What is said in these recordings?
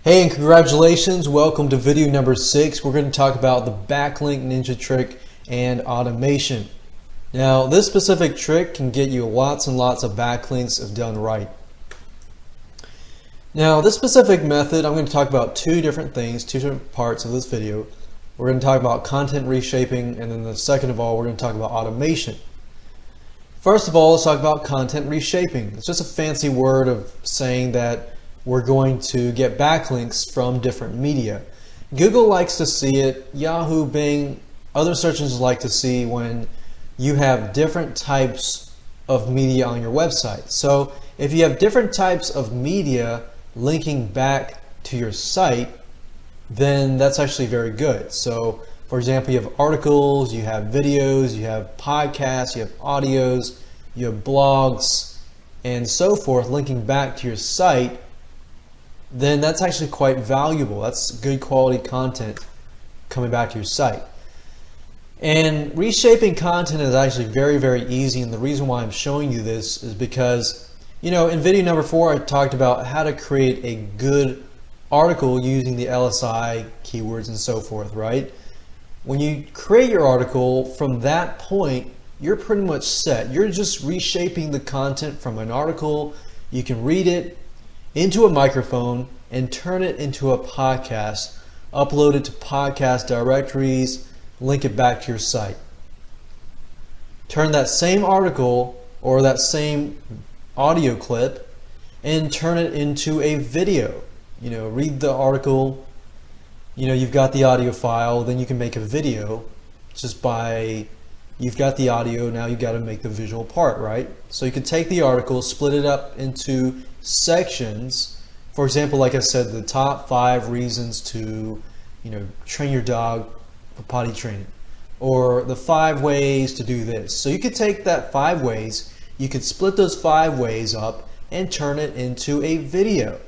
Hey, and congratulations, welcome to video number 6. We're going to talk about the backlink ninja trick and automation. Now, this specific trick can get you lots and lots of backlinks if done right. Now, this specific method, I'm going to talk about two different things, two different parts of this video. We're going to talk about content reshaping, and then the second of all, we're going to talk about automation. First of all, let's talk about content reshaping. It's just a fancy word of saying that we're going to get backlinks from different media. Google likes to see it, Yahoo, Bing, other search engines like to see when you have different types of media on your website. So if you have different types of media linking back to your site, then that's actually very good. So for example, you have articles, you have videos, you have podcasts, you have audios, you have blogs, and so forth linking back to your site. Then that's actually quite valuable. That's good quality content coming back to your site. And reshaping content is actually very, very easy, and the reason why I'm showing you this is because, in video number 4 I talked about how to create a good article using the LSI keywords and so forth, right? When you create your article, from that point you're pretty much set. You're just reshaping the content from an article. You can read it into a microphone and turn it into a podcast, upload it to podcast directories, link it back to your site. Turn that same article or that same audio clip and turn it into a video. Read the article, you've got the audio file, then you can make a video just by, you've got the audio, now you've got to make the visual part, right? So you can take the article, split it up into sections. For example, like I said, the top 5 reasons to, train your dog for potty training, or the 5 ways to do this. So you could take that 5 ways, you could split those 5 ways up and turn it into a video.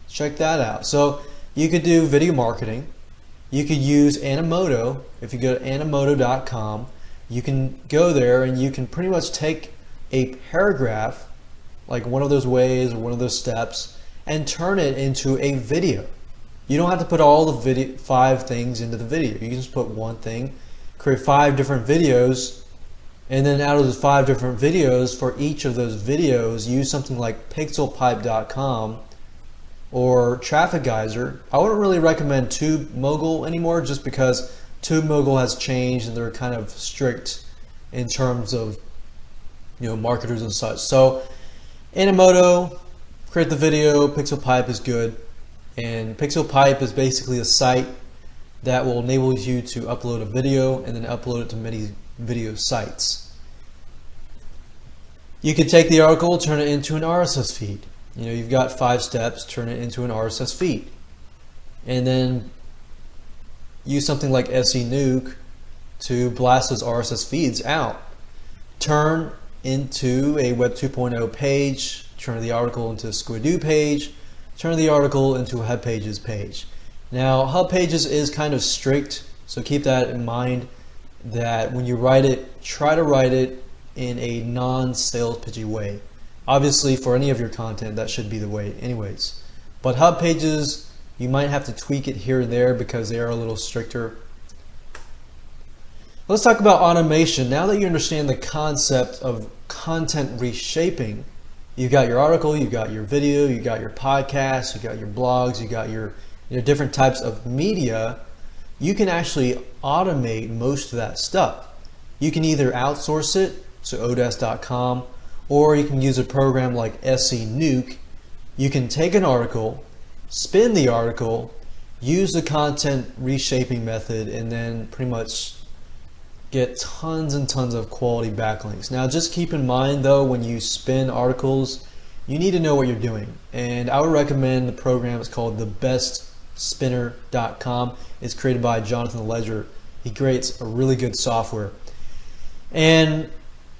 Check that out. So you could do video marketing. You could use Animoto. If you go to animoto.com, you can go there and you can pretty much take a paragraph, like one of those ways or one of those steps, and turn it into a video. You don't have to put all the 5 things into the video. You can just put one thing, create 5 different videos, and then out of those 5 different videos, for each of those videos, use something like pixelpipe.com or Traffic Geyser. I wouldn't really recommend TubeMogul anymore, just because TubeMogul has changed and they're kind of strict in terms of marketers and such. So Animoto, create the video. PixelPipe is good, and PixelPipe is basically a site that will enable you to upload a video and then upload it to many video sites. You can take the article, turn it into an RSS feed. You've got 5 steps, turn it into an RSS feed, and then use something like SENuke to blast those RSS feeds out. Turn into a Web 2.0 page, turn the article into a Squidoo page, turn the article into a Hub Pages page. Now, Hub Pages is kind of strict, so keep that in mind, that when you write it, try to write it in a non-sales pitchy way. Obviously, for any of your content, that should be the way anyways. But Hub Pages, you might have to tweak it here and there because they are a little stricter. Let's talk about automation. Now that you understand the concept of content reshaping, you've got your article, you've got your video, you've got your podcast, you've got your blogs, you've got your different types of media. You can actually automate most of that stuff. You can either outsource it to odesk.com, or you can use a program like SENuke. You can take an article, spin the article, use the content reshaping method, and then pretty much get tons and tons of quality backlinks. Now, just keep in mind though, when you spin articles, you need to know what you're doing. And I would recommend the program. It's called thebestspinner.com. It's created by Jonathan Ledger. He creates a really good software. And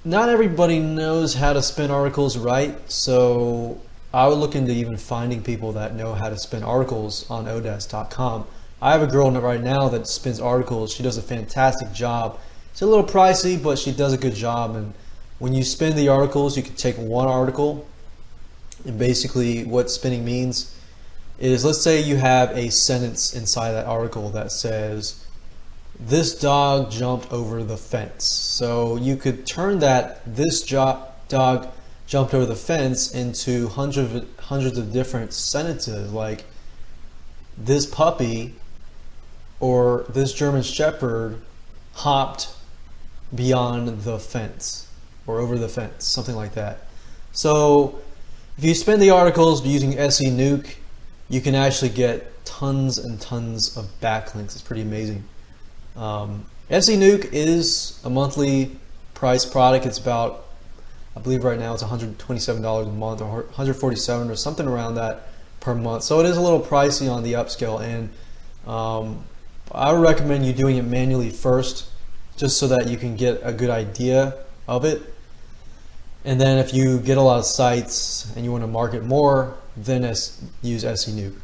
not everybody knows how to spin articles right, so I would look into even finding people that know how to spin articles on odesk.com. I have a girl right now that spins articles. She does a fantastic job. It's a little pricey, but she does a good job. And when you spin the articles, you can take one article, and basically what spinning means is, let's say you have a sentence inside that article that says, "This dog jumped over the fence." So you could turn that "this dog jumped over the fence" into hundreds of different sentences, like "this puppy" or "this German Shepherd hopped beyond the fence" or "over the fence," something like that. So if you spin the articles using SENuke, you can actually get tons and tons of backlinks. It's pretty amazing. SENuke is a monthly price product. It's about, I believe right now it's $127 a month, or $147 or something around that per month. So it is a little pricey on the upscale, and I would recommend you doing it manually first, just so that you can get a good idea of it. And then if you get a lot of sites and you want to market more, then use SENuke.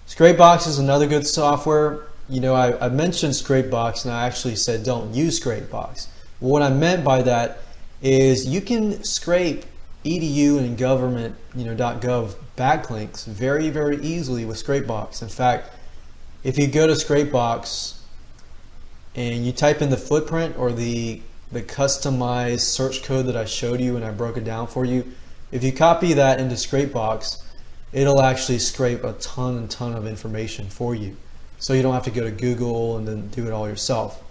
Scrapebox is another good software. You know, I mentioned Scrapebox, and I actually said don't use Scrapebox. What I meant by that is you can scrape edu and government, .gov backlinks very, very easily with Scrapebox. In fact, if you go to Scrapebox and you type in the footprint or the customized search code that I showed you and I broke it down for you, if you copy that into Scrapebox, it'll actually scrape a ton of information for you. So you don't have to go to Google and then do it all yourself.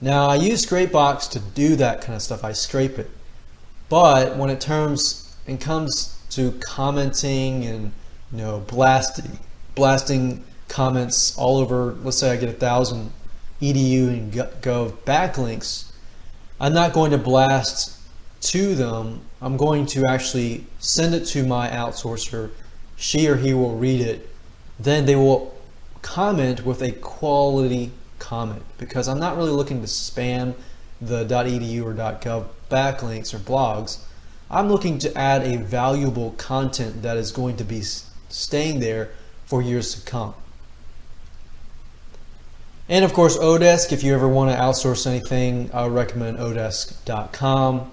Now, I use Scrapebox to do that kind of stuff. I scrape it. But when it comes to commenting and blasting comments all over, let's say I get 1,000 edu and gov backlinks, I'm not going to blast to them. I'm going to actually send it to my outsourcer. She or he will read it. Then they will comment with a quality comment, because I'm not really looking to spam the .edu or .gov backlinks or blogs. I'm looking to add a valuable content that is going to be staying there for years to come. And of course, Odesk. If you ever want to outsource anything, I would recommend odesk.com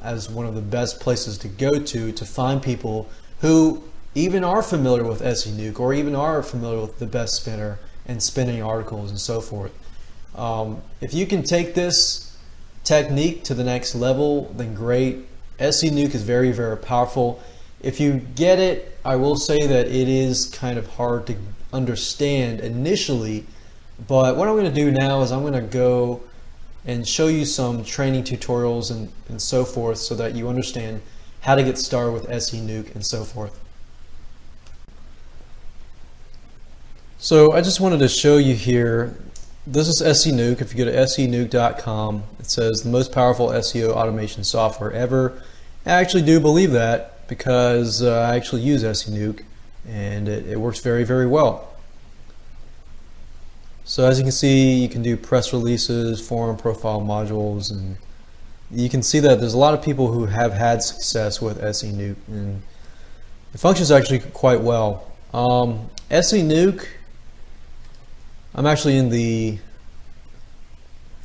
as one of the best places to go to find people who even are familiar with SENuke, or even are familiar with the best spinner and spinning articles and so forth. If you can take this technique to the next level, then great. SENuke is very, very powerful. If you get it, I will say that it is kind of hard to understand initially, but what I'm going to do now is I'm going to go and show you some training tutorials and so forth, so that you understand how to get started with SENuke and so forth. So I just wanted to show you here, this is SENuke. If you go to senuke.com, it says the most powerful SEO automation software ever. I actually do believe that, because I actually use SENuke, and it works very, very well. So as you can see, you can do press releases, forum profile modules, and you can see that there's a lot of people who have had success with SENuke, and it functions actually quite well. SENuke, I'm actually in the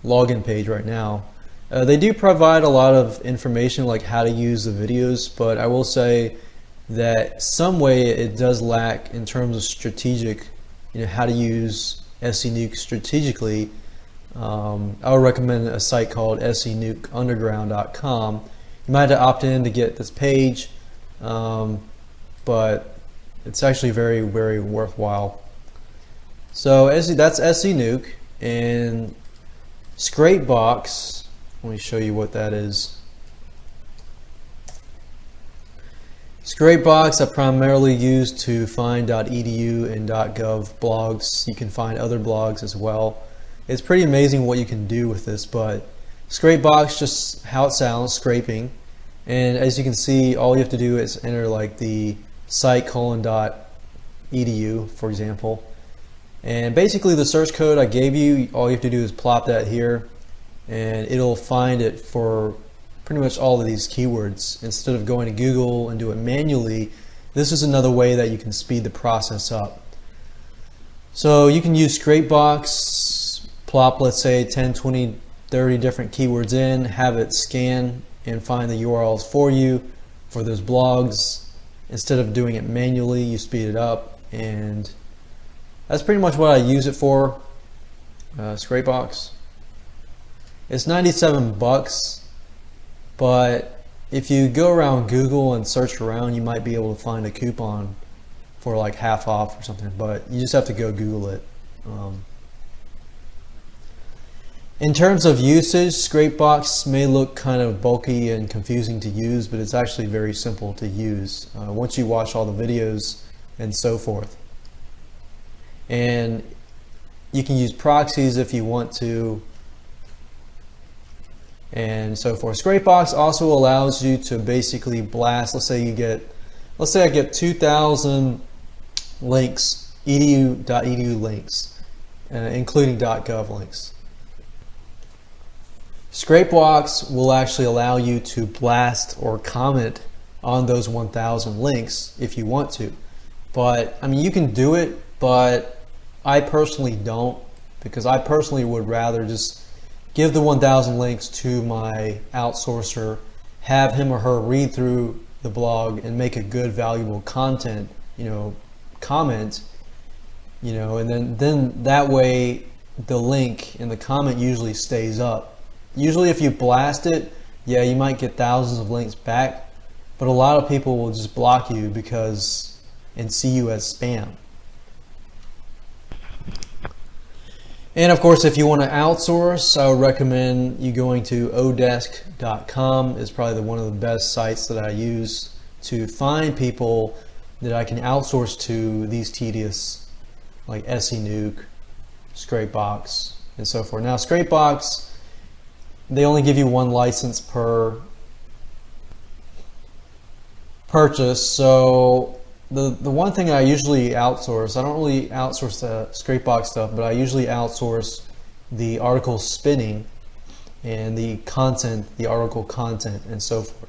login page right now. They do provide a lot of information, like how to use the videos, but I will say that some way it does lack in terms of strategic, how to use SENuke strategically. I would recommend a site called senukeunderground.com. You might have to opt in to get this page, but it's actually very, very worthwhile. So that's SENuke, and Scrapebox, let me show you what that is. Scrapebox I primarily use to find .edu and .gov blogs. You can find other blogs as well. It's pretty amazing what you can do with this, but Scrapebox, just how it sounds, scraping. And as you can see, all you have to do is enter like the site:/.edu, for example. And basically the search code I gave you, all you have to do is plop that here, and it'll find it for pretty much all of these keywords. Instead of going to Google and do it manually, this is another way that you can speed the process up. So you can use Scrapebox, plop, let's say 10, 20, 30 different keywords in, have it scan and find the URLs for you for those blogs. Instead of doing it manually, you speed it up, and that's pretty much what I use it for. Scrapebox. It's 97 bucks, but if you go around Google and search around, you might be able to find a coupon for like half off or something, but you just have to go Google it. In terms of usage, Scrapebox may look kind of bulky and confusing to use, but it's actually very simple to use once you watch all the videos and so forth. And you can use proxies if you want to, and so forth. Scrapebox also allows you to basically blast. Let's say I get 2,000 links, edu.edu links, including .gov links. Scrapebox will actually allow you to blast or comment on those 1,000 links if you want to. But I mean, you can do it, but I personally don't, because I personally would rather just give the 1,000 links to my outsourcer, have him or her read through the blog and make a good, valuable content, comment, and then that way the link and the comment usually stays up. Usually if you blast it, yeah, you might get thousands of links back, but a lot of people will just block you and see you as spam. And of course, if you want to outsource, I would recommend you going to odesk.com. It's probably one of the best sites that I use to find people that I can outsource to these tedious, like SENuke, Scrapebox, and so forth. Now, Scrapebox, they only give you one license per purchase. So the one thing I usually outsource, I don't really outsource the Scrapebox stuff, but I usually outsource the article spinning and the content, the article content, and so forth.